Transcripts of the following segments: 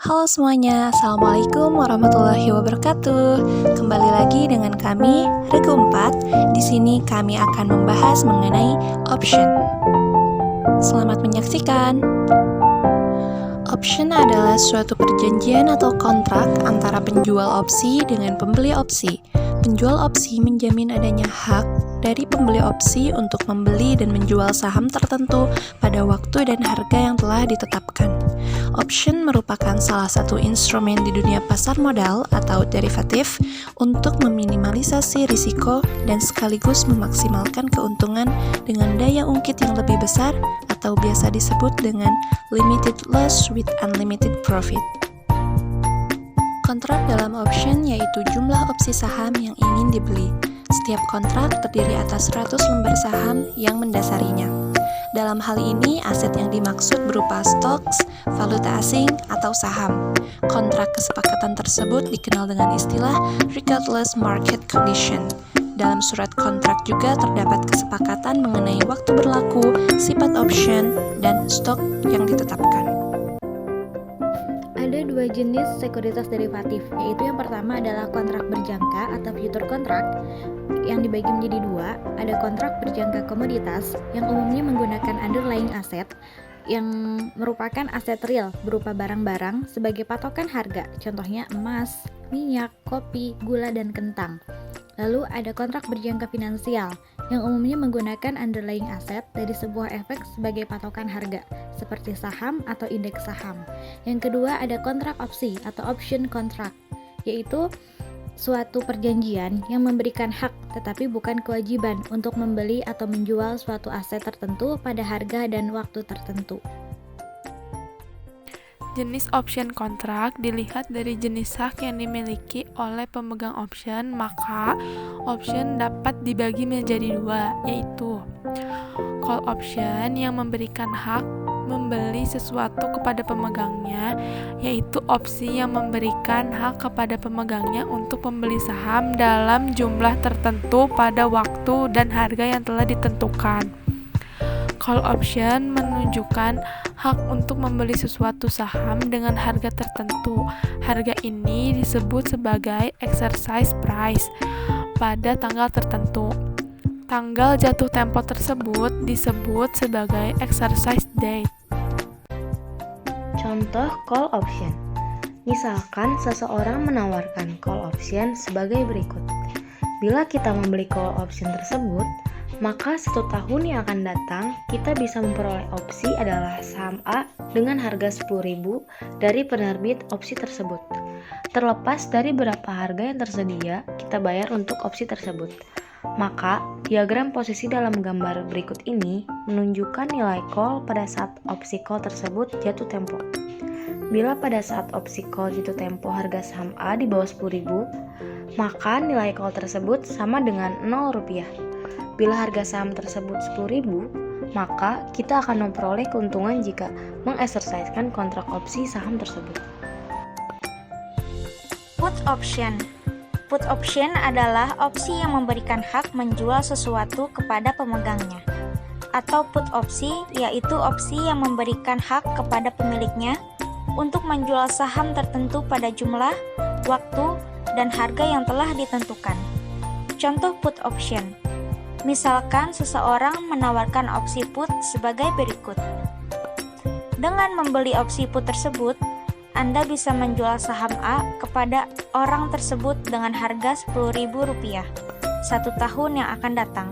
Halo semuanya, Assalamualaikum warahmatullahi wabarakatuh. Kembali lagi dengan kami, Regu 4. Di sini kami akan membahas mengenai option. Selamat menyaksikan. Option adalah suatu perjanjian atau kontrak antara penjual opsi dengan pembeli opsi. Penjual opsi menjamin adanya hak dari pembeli opsi untuk membeli dan menjual saham tertentu pada waktu dan harga yang telah ditetapkan. Option merupakan salah satu instrumen di dunia pasar modal atau derivatif untuk meminimalisasi risiko dan sekaligus memaksimalkan keuntungan dengan daya ungkit yang lebih besar atau biasa disebut dengan limited loss with unlimited profit. Kontrak dalam option yaitu jumlah opsi saham yang ingin dibeli. Setiap kontrak terdiri atas 100 lembar saham yang mendasarinya. Dalam hal ini, aset yang dimaksud berupa stocks, valuta asing, atau saham. Kontrak kesepakatan tersebut dikenal dengan istilah regardless market condition. Dalam surat kontrak juga terdapat kesepakatan mengenai waktu berlaku, sifat option, dan stok yang ditetapkan. Ada dua jenis sekuritas derivatif, yaitu yang pertama adalah kontrak berjangka atau future contract yang dibagi menjadi dua. Ada kontrak berjangka komoditas yang umumnya menggunakan underlying asset yang merupakan aset real berupa barang-barang sebagai patokan harga, contohnya emas, minyak, kopi, gula, dan kentang. Lalu ada kontrak berjangka finansial yang umumnya menggunakan underlying asset dari sebuah efek sebagai patokan harga, seperti saham atau indeks saham. Yang kedua ada kontrak opsi atau option contract, yaitu suatu perjanjian yang memberikan hak tetapi bukan kewajiban untuk membeli atau menjual suatu aset tertentu pada harga dan waktu tertentu. Jenis option kontrak dilihat dari jenis hak yang dimiliki oleh pemegang option, maka option dapat dibagi menjadi dua, yaitu call option yang memberikan hak membeli sesuatu kepada pemegangnya, yaitu opsi yang memberikan hak kepada pemegangnya untuk membeli saham dalam jumlah tertentu pada waktu dan harga yang telah ditentukan. Call option menunjukkan hak untuk membeli sesuatu saham dengan harga tertentu. Harga ini disebut sebagai exercise price pada tanggal tertentu. Tanggal jatuh tempo tersebut disebut sebagai exercise date. Contoh call option. Misalkan seseorang menawarkan call option sebagai berikut. Bila kita membeli call option tersebut, maka 1 tahun yang akan datang kita bisa memperoleh opsi adalah saham A dengan harga 10.000 dari penerbit opsi tersebut. Terlepas dari berapa harga yang tersedia kita bayar untuk opsi tersebut. Maka diagram posisi dalam gambar berikut ini menunjukkan nilai call pada saat opsi call tersebut jatuh tempo. Bila pada saat opsi call jatuh tempo harga saham A di bawah 10.000, maka nilai call tersebut sama dengan 0 rupiah. Bila harga saham tersebut 10.000, maka kita akan memperoleh keuntungan jika mengeksersiskan kontrak opsi saham tersebut. Put option. Put option adalah opsi yang memberikan hak menjual sesuatu kepada pemegangnya. Atau put opsi yaitu opsi yang memberikan hak kepada pemiliknya untuk menjual saham tertentu pada jumlah, waktu, dan harga yang telah ditentukan. Contoh put option. Misalkan seseorang menawarkan opsi put sebagai berikut. Dengan membeli opsi put tersebut, Anda bisa menjual saham A kepada orang tersebut dengan harga Rp10.000 1 tahun yang akan datang.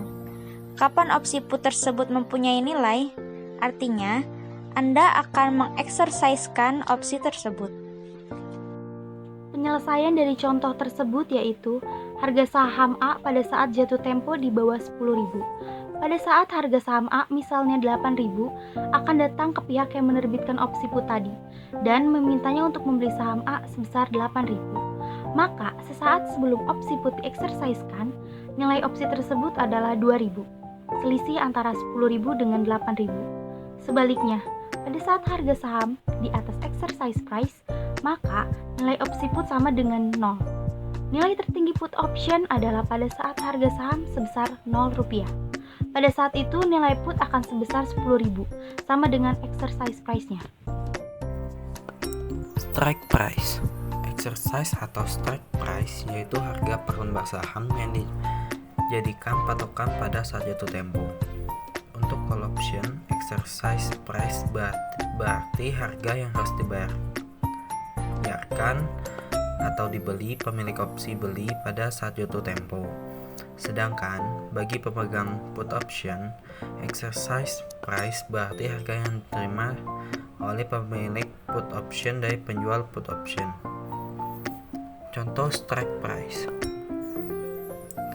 Kapan opsi put tersebut mempunyai nilai? Artinya, Anda akan mengeksersiskan opsi tersebut. Penyelesaian dari contoh tersebut yaitu harga saham A pada saat jatuh tempo di bawah 10.000. Pada saat harga saham A misalnya 8.000, akan datang ke pihak yang menerbitkan opsi put tadi dan memintanya untuk membeli saham A sebesar 8.000. Maka sesaat sebelum opsi put dieksesiskan, nilai opsi tersebut adalah 2.000. Selisih antara 10.000 dengan 8.000. Sebaliknya, pada saat harga saham di atas exercise price, maka nilai opsi put sama dengan 0. Nilai tertinggi put option adalah pada saat harga saham sebesar 0 rupiah. Pada saat itu nilai put akan sebesar 10.000, sama dengan exercise price-nya. Strike price. Exercise atau strike price yaitu harga per lembar saham yang dijadikan patokan pada saat jatuh tempo. Untuk call option, exercise price berarti harga yang harus dibayarkan atau dibeli pemilik opsi beli pada saat jatuh tempo. Sedangkan bagi pemegang put option, exercise price berarti harga yang diterima oleh pemilik put option dari penjual put option. Contoh strike price.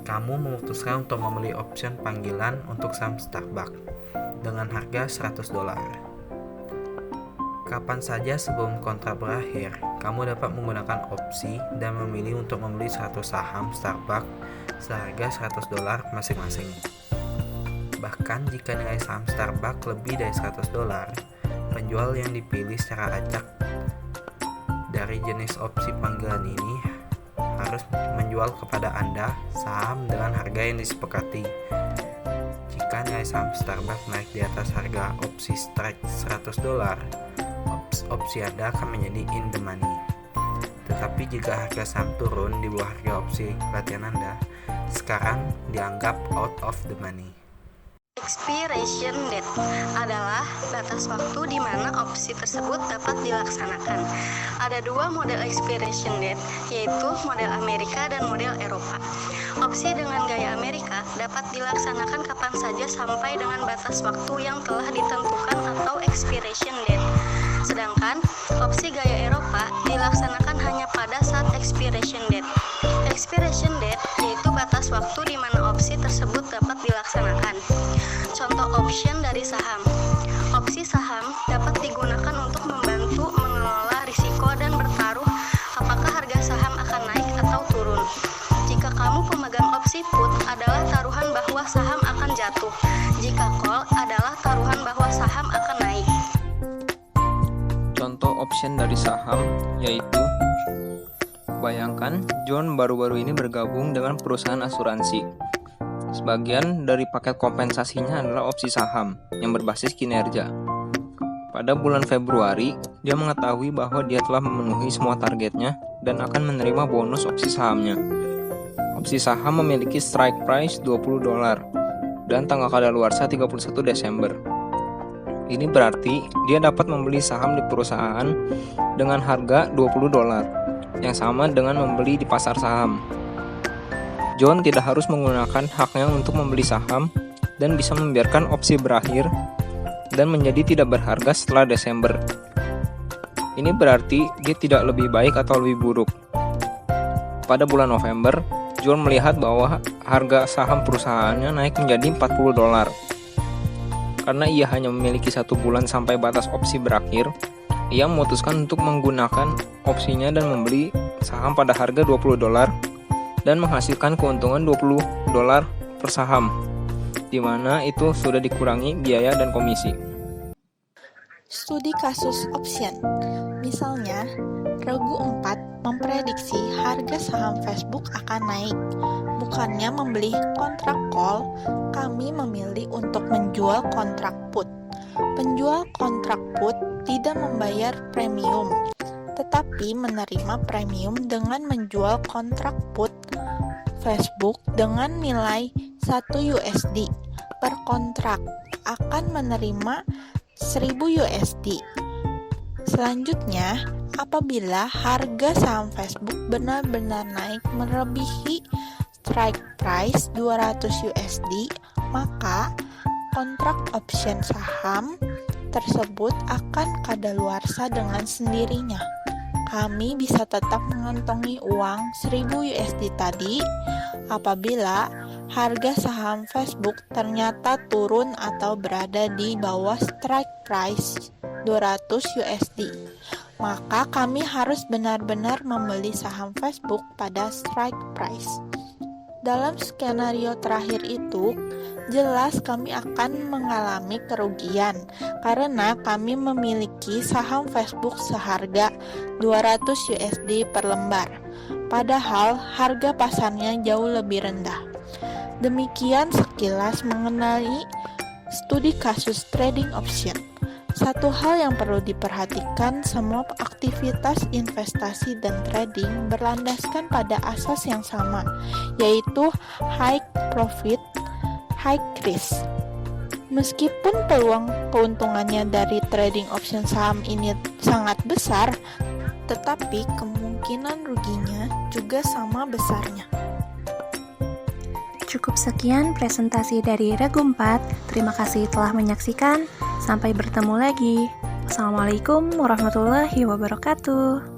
Kamu memutuskan untuk membeli option panggilan untuk saham Starbucks dengan harga $100. Kapan saja sebelum kontrak berakhir, kamu dapat menggunakan opsi dan memilih untuk membeli 100 saham Starbucks seharga $100 masing-masing. Bahkan jika nilai saham Starbucks lebih dari $100, penjual yang dipilih secara acak dari jenis opsi panggilan ini harus menjual kepada Anda saham dengan harga yang disepakati. Jika nilai saham Starbucks naik di atas harga opsi strike $100, opsi Anda akan menjadi in the money. Tetapi jika harga saham turun di bawah harga opsi pelatihan Anda, sekarang dianggap out of the money. Expiration date adalah batas waktu di mana opsi tersebut dapat dilaksanakan. Ada dua model expiration date, yaitu model Amerika dan model Eropa. Opsi dengan gaya Amerika dapat dilaksanakan kapan saja sampai dengan batas waktu yang telah ditentukan atau expiration date. Sedangkan opsi gaya Eropa dilaksanakan hanya pada saat expiration date. Expiration date yaitu batas waktu di mana opsi tersebut dapat dilaksanakan. Contoh option dari saham. Opsi saham dapat digunakan untuk membantu mengelola risiko dan bertaruh apakah harga saham akan naik atau turun. Jika kamu pemegang opsi put adalah taruhan bahwa saham akan jatuh. Jika call adalah taruhan bahwa saham akan naik. Contoh option dari saham yaitu, bayangkan John baru-baru ini bergabung dengan perusahaan asuransi. Sebagian dari paket kompensasinya adalah opsi saham yang berbasis kinerja. Pada bulan Februari, dia mengetahui bahwa dia telah memenuhi semua targetnya dan akan menerima bonus opsi sahamnya. Opsi saham memiliki strike price $20 dan tanggal kadaluarsa 31 Desember. Ini berarti dia dapat membeli saham di perusahaan dengan harga $20 yang sama dengan membeli di pasar saham. John tidak harus menggunakan haknya untuk membeli saham dan bisa membiarkan opsi berakhir dan menjadi tidak berharga setelah Desember. Ini berarti dia tidak lebih baik atau lebih buruk. Pada bulan November, John melihat bahwa harga saham perusahaannya naik menjadi $40. Karena ia hanya memiliki 1 bulan sampai batas opsi berakhir, ia memutuskan untuk menggunakan opsinya dan membeli saham pada harga $20 dan menghasilkan keuntungan $20 per saham, di mana itu sudah dikurangi biaya dan komisi. Studi kasus option. Misalnya, Regu 4 memprediksi harga saham Facebook akan naik. Bukannya membeli kontrak call, kami memilih untuk menjual kontrak put. Penjual kontrak put tidak membayar premium, tetapi menerima premium dengan menjual kontrak put Facebook dengan nilai $1 per kontrak akan menerima $1.000. Selanjutnya, apabila harga saham Facebook benar-benar naik melebihi strike price $200, maka kontrak option saham tersebut akan kadaluarsa dengan sendirinya. Kami bisa tetap mengantongi uang $1.000 tadi apabila harga saham Facebook ternyata turun atau berada di bawah strike price $200. Maka kami harus benar-benar membeli saham Facebook pada strike price. Dalam skenario terakhir itu, jelas kami akan mengalami kerugian karena kami memiliki saham Facebook seharga $200 per lembar, padahal harga pasarnya jauh lebih rendah. Demikian sekilas mengenai studi kasus trading option. Satu hal yang perlu diperhatikan, semua aktivitas investasi dan trading berlandaskan pada asas yang sama, yaitu high profit, high risk. Meskipun peluang keuntungannya dari trading option saham ini sangat besar, tetapi kemungkinan ruginya juga sama besarnya. Cukup sekian presentasi dari Regu 4. Terima kasih telah menyaksikan. Sampai bertemu lagi. Wassalamualaikum warahmatullahi wabarakatuh.